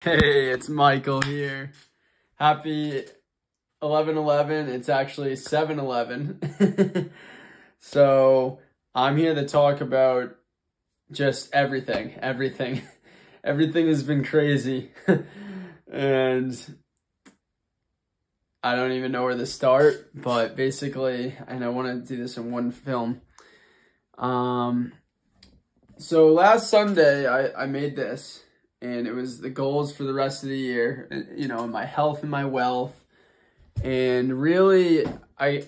Hey, it's Michael here. Happy 11/11. It's actually 7/11. So I'm here to talk about just everything. Everything has been crazy. And I don't even know where to start, but basically, and I want to do this in one film. So last Sunday, I made this. And it was the goals for the rest of the year, you know, my health and my wealth. And really, I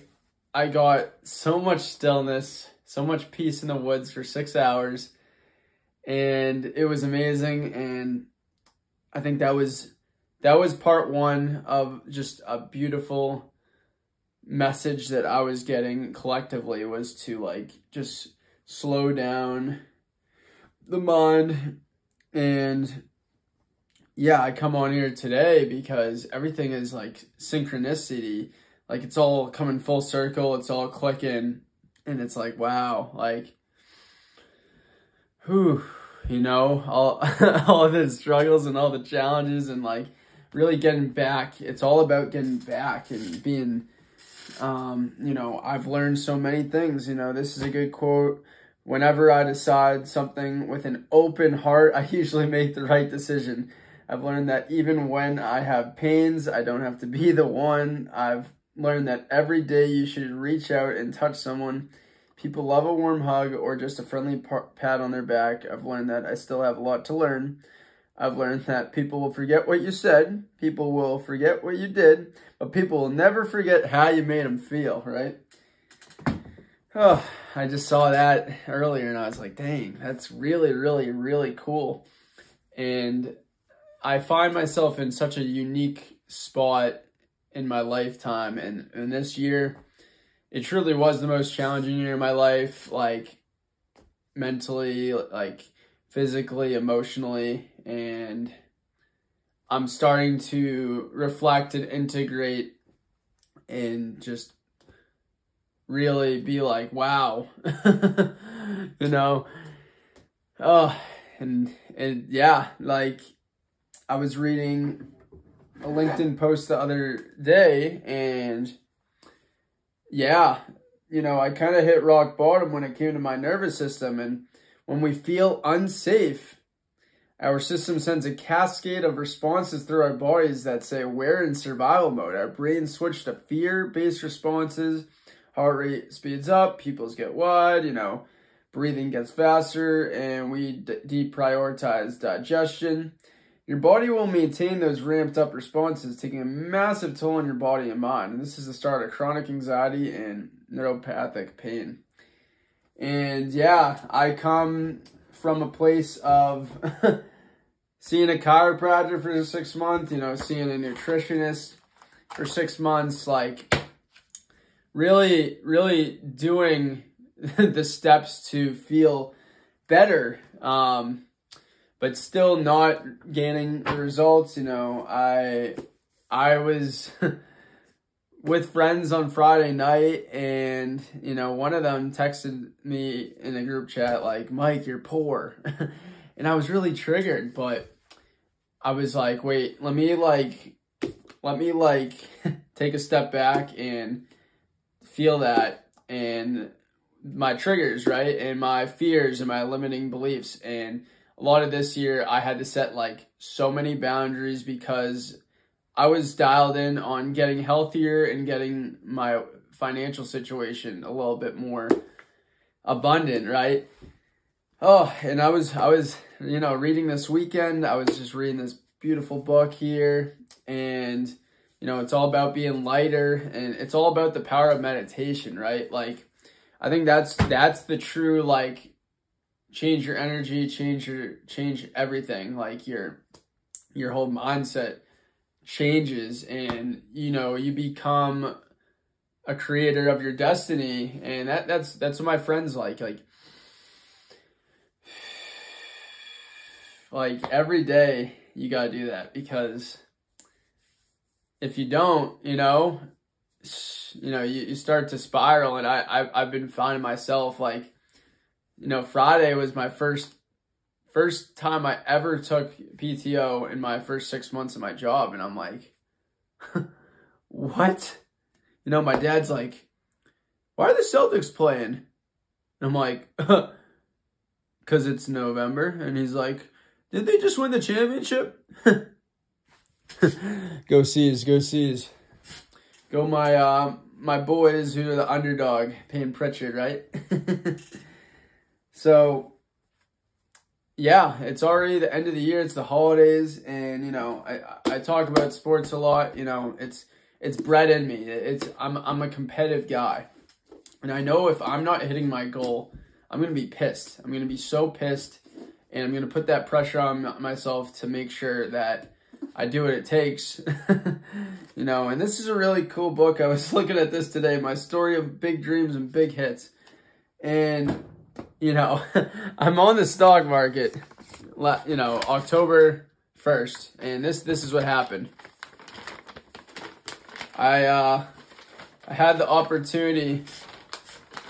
got so much stillness, so much peace in the woods for 6 hours. And it was amazing. And I think that was part one of just a beautiful message that I was getting collectively, was to like just slow down the mind. And yeah, I come on here today because everything is like synchronicity. Like it's all coming full circle. It's all clicking. And it's like, wow, like, whew, you know, all, all of the struggles and all the challenges and like really getting back. It's all about getting back and being, you know, I've learned so many things. You know, this is a good quote. Whenever I decide something with an open heart, I usually make the right decision. I've learned that even when I have pains, I don't have to be the one. I've learned that every day you should reach out and touch someone. People love a warm hug or just a friendly pat on their back. I've learned that I still have a lot to learn. I've learned that people will forget what you said. People will forget what you did. But people will never forget how you made them feel, right? Oh, I just saw that earlier and I was like, dang, that's really, really, really cool. And I find myself in such a unique spot in my lifetime. And this year, it truly was the most challenging year of my life, like mentally, like physically, emotionally. And I'm starting to reflect and integrate and just really be like, wow, you know. Oh, and yeah, like I was reading a LinkedIn post the other day, and yeah, you know, I kind of hit rock bottom when it came to my nervous system. And when we feel unsafe, our system sends a cascade of responses through our bodies that say we're in survival mode. Our brains switch to fear-based responses. Heart rate speeds up, pupils get wide, you know, breathing gets faster, and we deprioritize digestion. Your body will maintain those ramped up responses, taking a massive toll on your body and mind. And this is the start of chronic anxiety and neuropathic pain. And yeah, I come from a place of seeing a chiropractor for 6 months, you know, seeing a nutritionist for 6 months, like really doing the steps to feel better, but still not gaining the results. You know, I was with friends on Friday night, and, you know, one of them texted me in a group chat like, Mike, you're poor. And I was really triggered, but I was like, wait, let me take a step back and feel that, and my triggers, right? And my fears and my limiting beliefs. And a lot of this year, I had to set like so many boundaries because I was dialed in on getting healthier and getting my financial situation a little bit more abundant, right? Oh, and I was, you know, reading this weekend, I was just reading this beautiful book here, and you know, it's all about being lighter, and it's all about the power of meditation, right? Like, I think that's the true, like, change your energy, change everything. Like your whole mindset changes, and you know, you become a creator of your destiny. And that's what my friends like every day you gotta do that, because if you don't, you know, you start to spiral. And I've been finding myself like, you know, Friday was my first first time I ever took PTO in my first 6 months of my job. And I'm like, what? You know, my dad's like, why are the Celtics playing? And I'm like, because it's November. And he's like, did they just win the championship? Go Seas, go Seas. Go my boys who are the underdog, Payne Pritchard, right? So, yeah, it's already the end of the year. It's the holidays, and you know, I talk about sports a lot. You know, it's bred in me. I'm a competitive guy, and I know if I'm not hitting my goal, I'm gonna be pissed. I'm gonna be so pissed, and I'm gonna put that pressure on myself to make sure that I do what it takes. You know, and this is a really cool book. I was looking at this today, My Story of Big Dreams and Big Hits. And, you know, I'm on the stock market, you know, October 1st. And this is what happened. I had the opportunity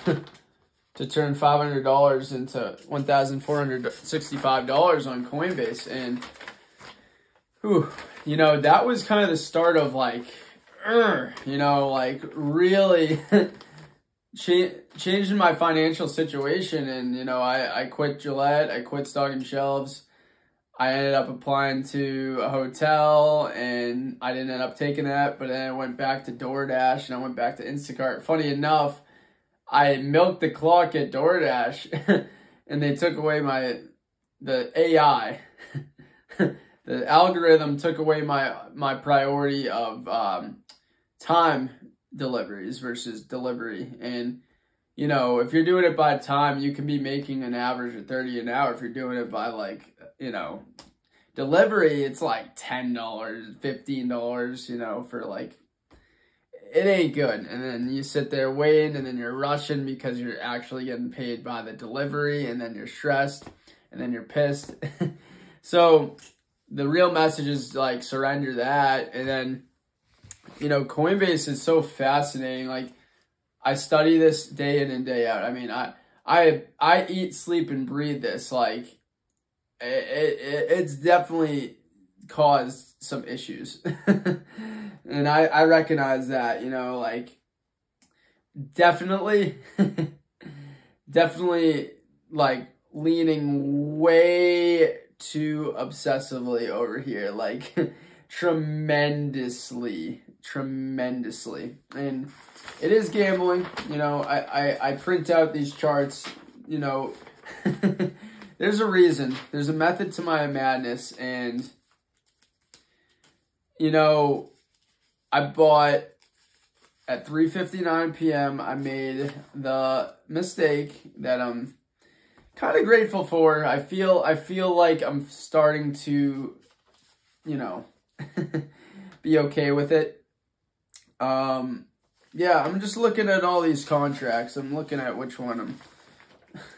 to turn $500 into $1,465 on Coinbase. And whew, you know, that was kind of the start of like, you know, like really changing my financial situation. And, you know, I quit Gillette, I quit Stocking Shelves. I ended up applying to a hotel and I didn't end up taking that, but then I went back to DoorDash and I went back to Instacart. Funny enough, I milked the clock at DoorDash and they took away the AI. The algorithm took away my priority of time deliveries versus delivery. And, you know, if you're doing it by time, you can be making an average of $30 an hour. If you're doing it by, like, you know, delivery, it's like $10, $15, you know, for like, it ain't good. And then you sit there waiting and then you're rushing because you're actually getting paid by the delivery, and then you're stressed and then you're pissed. So the real message is like surrender that. And then, you know, Coinbase is so fascinating. Like, I study this day in and day out. I mean, I eat, sleep, and breathe this. Like, it's definitely caused some issues. And I recognize that, you know, like, definitely like leaning way too obsessively over here, like tremendously. And it is gambling, you know. I print out these charts, you know. There's a reason, there's a method to my madness. And, you know, I bought at 3:59 p.m. I made the mistake that I'm kind of grateful for. I feel like I'm starting to, you know, be okay with it. Yeah, I'm just looking at all these contracts. I'm looking at which one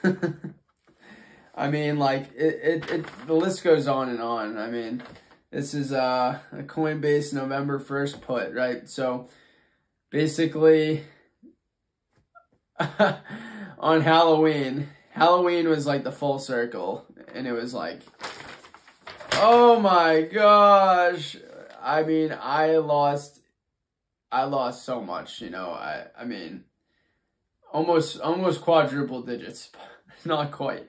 I'm I mean, like, the list goes on and on. I mean, this is a Coinbase November 1st put, right? So basically on Halloween was like the full circle, and it was like, oh my gosh. I mean, I lost so much, you know. I mean, almost quadruple digits, not quite.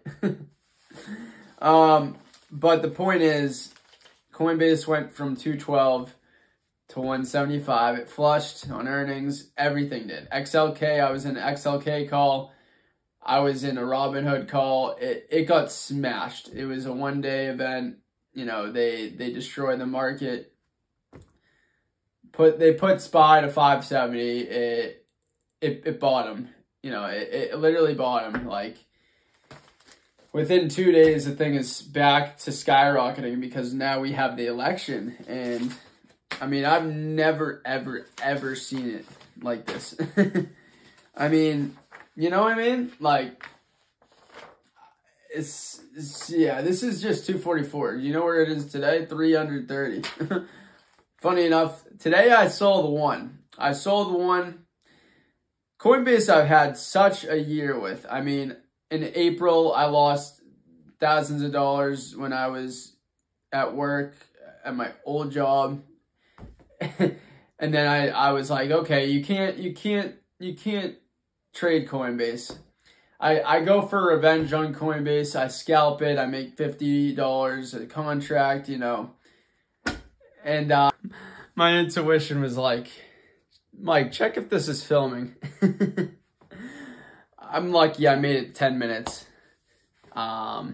But the point is, Coinbase went from 212 to 175. It flushed on earnings. Everything did. XLK, I was in an XLK call. I was in a Robinhood call. It got smashed. It was a one-day event. You know, they destroyed the market. They put SPY to 570. It bottomed. You know, it literally bottomed. Like, within 2 days, the thing is back to skyrocketing because now we have the election. And, I mean, I've never, ever, ever seen it like this. I mean, you know what I mean? Like, it's yeah, this is just 244. You know where it is today? 330. Funny enough, today I sold the one. Coinbase I've had such a year with. I mean, in April, I lost thousands of dollars when I was at work at my old job. And then I was like, okay, you can't trade Coinbase. I go for revenge on Coinbase. I scalp it. I make $50 a contract, you know. And my intuition was like, Mike, check if this is filming. I'm lucky I made it 10 minutes. I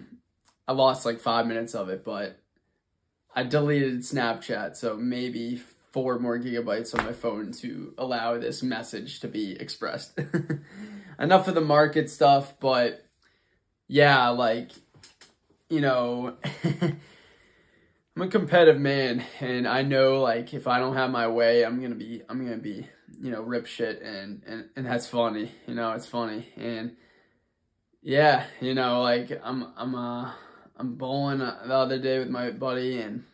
lost like 5 minutes of it, but I deleted Snapchat, so maybe 4 more gigabytes on my phone to allow this message to be expressed. Enough of the market stuff, but yeah, like, you know, I'm a competitive man, and I know, like, if I don't have my way, I'm gonna be, you know, rip shit, and that's funny, you know, it's funny, and yeah, you know, like, I'm bowling the other day with my buddy, and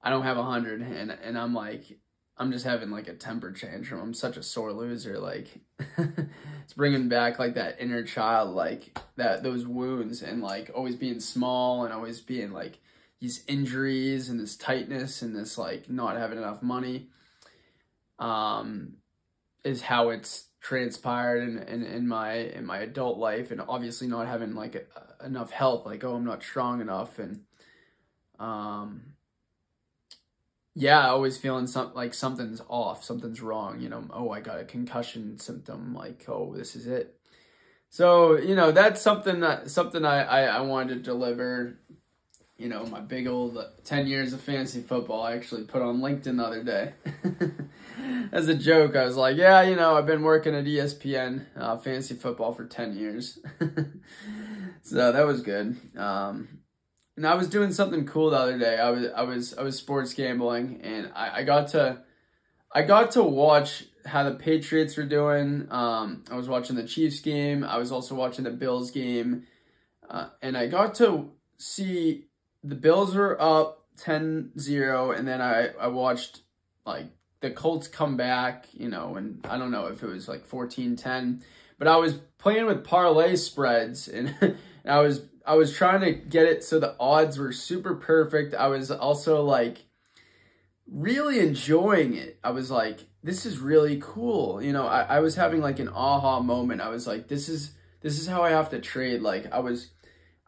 I don't have 100, and I'm like, I'm just having like a temper tantrum. I'm such a sore loser. Like, it's bringing back like that inner child, like those wounds, and like always being small, and always being like these injuries and this tightness and this like not having enough money, is how it's transpired in my adult life, and obviously not having like enough health. Like, oh, I'm not strong enough, and yeah, always feeling like something's off, something's wrong, you know. Oh, I got a concussion symptom, like, oh, this is it. So, you know, that's something I wanted to deliver. You know, my big old 10 years of fantasy football, I actually put on LinkedIn the other day. As a joke, I was like, yeah, you know, I've been working at ESPN fantasy football for 10 years. So that was good. And I was doing something cool the other day. I was sports gambling, and I got to watch how the Patriots were doing. I was watching the Chiefs game. I was also watching the Bills game, and I got to see the Bills were up 10-0, and then I watched like the Colts come back, you know, and I don't know if it was like 14-10, but I was playing with parlay spreads, and I was trying to get it so the odds were super perfect. I was also like really enjoying it. I was like, this is really cool. You know, I was having like an aha moment. I was like, this is how I have to trade. Like, I was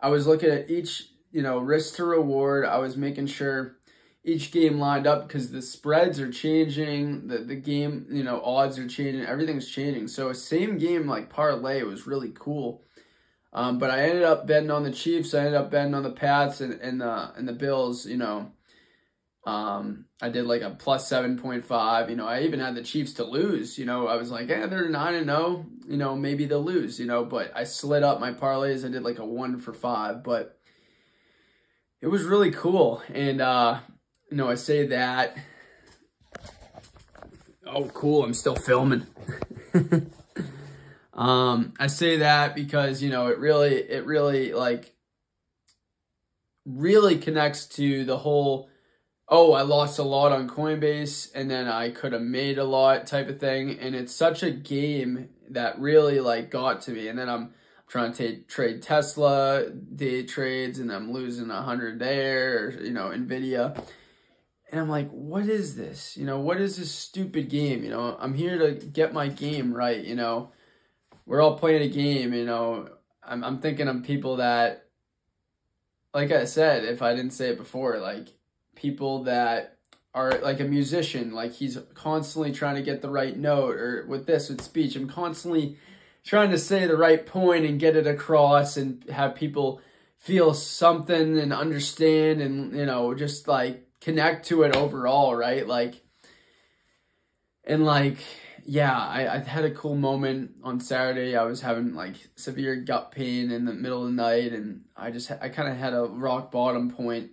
looking at each, you know, risk to reward. I was making sure each game lined up, because the spreads are changing, the game, you know, odds are changing, everything's changing. So a same game like parlay was really cool. But I ended up betting on the Chiefs. I ended up betting on the Pats and the Bills. You know, I did like a plus 7.5. You know, I even had the Chiefs to lose. You know, I was like, yeah, they're 9-0. You know, maybe they'll lose. You know, but I slid up my parlays. I did like a 1 for 5. But it was really cool. And you know, I say that. Oh, cool! I'm still filming. I say that because, you know, it really like really connects to the whole, oh, I lost a lot on Coinbase and then I could have made a lot type of thing. And it's such a game that really like got to me. And then I'm trying to trade Tesla day trades, and I'm losing 100 there, or, you know, Nvidia. And I'm like, what is this? You know, what is this stupid game? You know, I'm here to get my game right, you know. We're all playing a game, you know. I'm thinking of people that, like I said, if I didn't say it before, like people that are like a musician, like he's constantly trying to get the right note, or with speech, I'm constantly trying to say the right point and get it across and have people feel something and understand and, you know, just like connect to it overall, right? Like, and like, yeah, I had a cool moment on Saturday. I was having like severe gut pain in the middle of the night, and I kind of had a rock bottom point.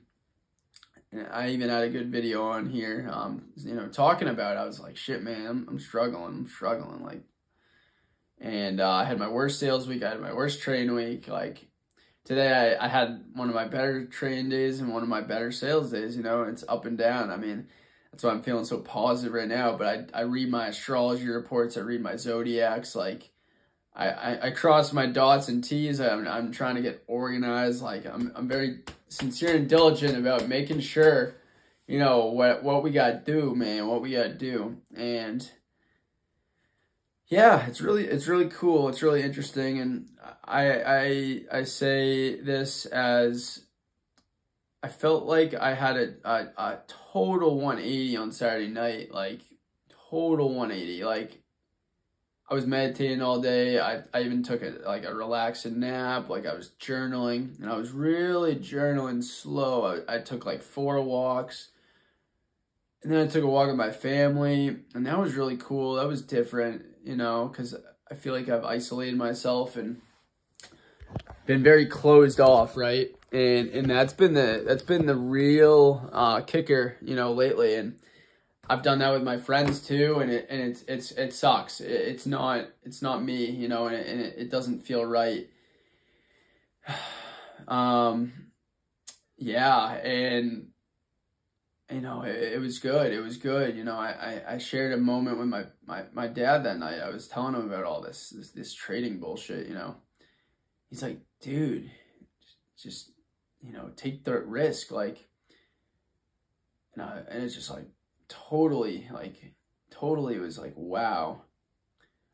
And I even had a good video on here, you know, talking about it. I was like, shit, man, I'm struggling, like, and I had my worst sales week. I had my worst trade week. Like, today I had one of my better trading days and one of my better sales days, you know, and it's up and down. I mean, that's why I'm feeling so positive right now. But I read my astrology reports. I read my zodiacs. Like, I cross my dots and T's. I'm trying to get organized. Like I'm very sincere and diligent about making sure, you know, what we gotta do, man, what we gotta do. And yeah, it's really cool. It's really interesting. And I say this as I felt like I had a total 180 on Saturday night, like total 180. Like I was meditating all day. I even took a relaxing nap. Like I was journaling, and I was really journaling slow. I took like 4 walks, and then I took a walk with my family, and that was really cool. That was different, you know, because I feel like I've isolated myself and been very closed off, right? And that's been the real kicker, you know, lately. And I've done that with my friends too, and it sucks. It's not me, you know, and it doesn't feel right. Yeah, and you know, it was good. It was good. You know, I shared a moment with my dad that night. I was telling him about all this trading bullshit, you know. He's like, dude, just, you know, take the risk, like, and it's just like, totally it was like, wow.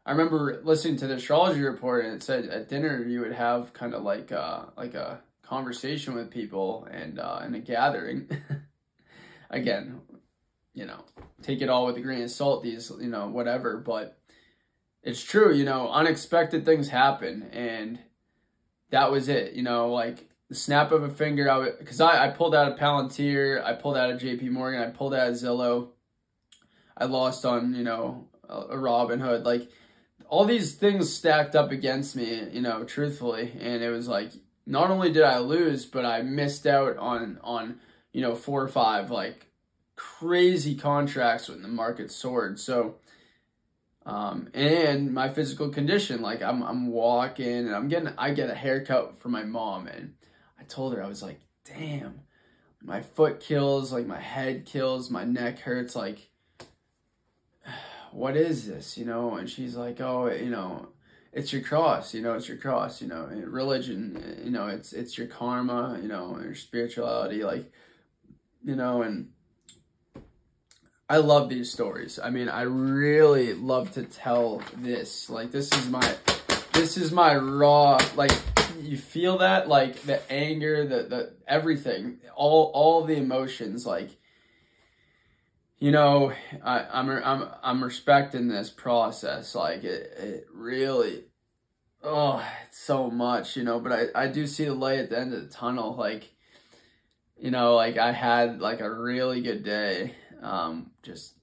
I remember listening to the astrology report, and it said at dinner you would have kind of like a conversation with people and in a gathering. Again, you know, take it all with a grain of salt, these, you know, whatever, but it's true, you know, unexpected things happen, and that was it, you know, like the snap of a finger. Because I pulled out a Palantir, I pulled out a JP Morgan, I pulled out a Zillow, I lost on, you know, a Robinhood. Like all these things stacked up against me, you know, truthfully. And it was like, not only did I lose, but I missed out on, you know, 4 or 5 like crazy contracts when the market soared. So, and my physical condition, like I'm walking, and I get a haircut from my mom, and I told her, I was like, damn, my foot kills, like my head kills, my neck hurts, like, what is this, you know? And she's like, oh, you know, it's your cross, you know, it's your cross, you know, religion, you know, it's your karma, you know, your spirituality, like, you know. And I love these stories. I mean, I really love to tell this. Like, this is my raw, like, you feel that, like, the anger, the everything, all the emotions, like, you know, I'm respecting this process. Like, it really, oh, it's so much, you know, but I do see the light at the end of the tunnel. Like, you know, like I had like a really good day, just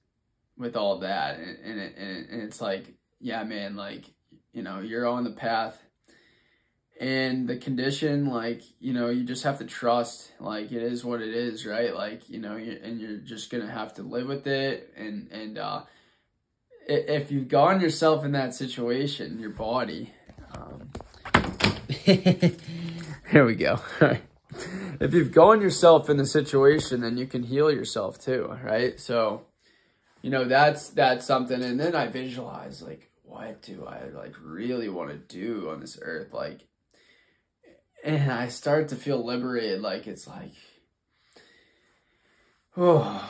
with all that, and it's like, yeah, man, like, you know, you're on the path, and the condition, like, you know, you just have to trust, like, it is what it is, right? Like, you know, you're just gonna have to live with it, and if you've gotten yourself in that situation, your body, here we go. If you've gotten yourself in the situation, then you can heal yourself too, right? So, you know, that's something. And then I visualize, like, what do I like really want to do on this earth? Like, and I start to feel liberated. Like, it's like, oh,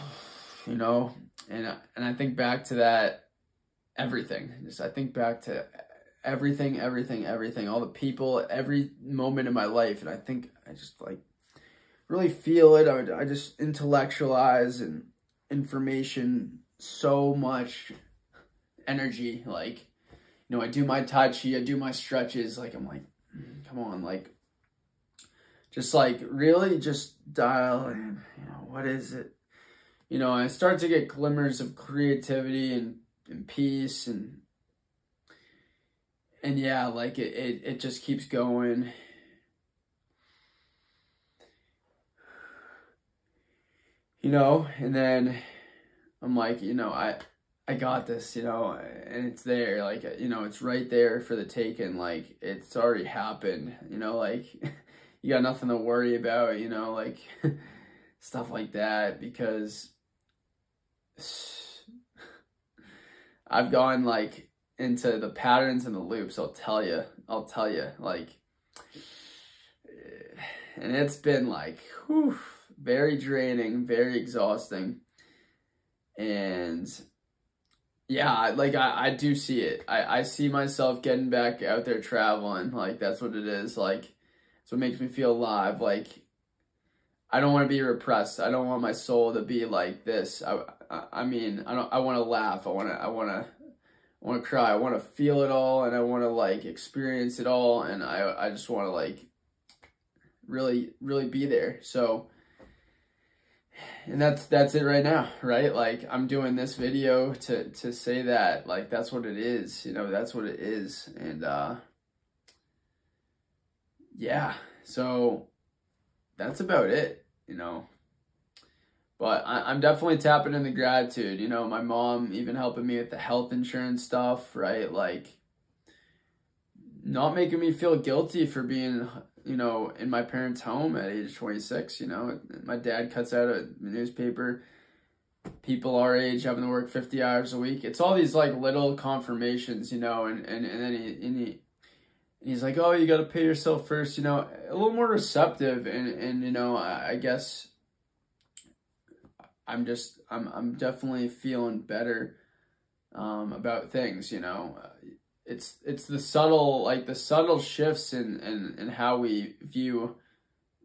you know, and I think back to that, everything. I think back to everything, all the people, every moment in my life. And I think I just like really feel it. I just intellectualize and information, so much energy. Like, you know, I do my Tai Chi, I do my stretches. Like, I'm like, come on, like, just like really just dial in, you know, what is it? You know, I start to get glimmers of creativity and peace, and yeah, like it just keeps going. You know, and then I'm like, you know, I got this, you know, and it's there, like, you know, it's right there for the taking. Like, it's already happened, you know, like, you got nothing to worry about, you know, like, stuff like that, because I've gone, like, into the patterns and the loops, I'll tell you, like, and it's been like, whew, very draining, very exhausting. And yeah, like I do see it. I see myself getting back out there traveling. Like, that's what it is. Like, it's what makes me feel alive. Like, I don't want to be repressed. I don't want my soul to be like this. I mean, I want to laugh. I want to cry. I want to feel it all, and I want to like experience it all, and I just want to like really be there. So, and that's it right now, right? Like, I'm doing this video to say that, like, that's what it is, you know, that's what it is. And yeah, so that's about it, you know. But I'm definitely tapping into gratitude, you know. My mom even helping me with the health insurance stuff, right? Like, not making me feel guilty for being, you know, in my parents' home at age 26, you know. My dad cuts out a newspaper, people our age having to work 50 hours a week. It's all these like little confirmations, you know, and then he's like, oh, you got to pay yourself first, you know, a little more receptive. And you know, I guess I'm definitely feeling better about things, you know. It's the subtle shifts in how we view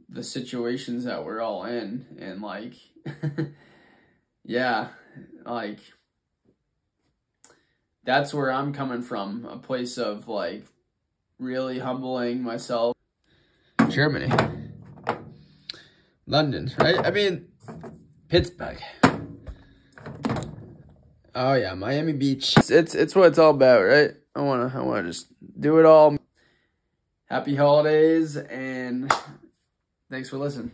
the situations that we're all in, and like, yeah, like, that's where I'm coming from, a place of like really humbling myself. Germany, London, right? I mean, Pittsburgh. Oh yeah, Miami Beach. It's what it's all about, right? I wanna just do it all. Happy holidays, and thanks for listening.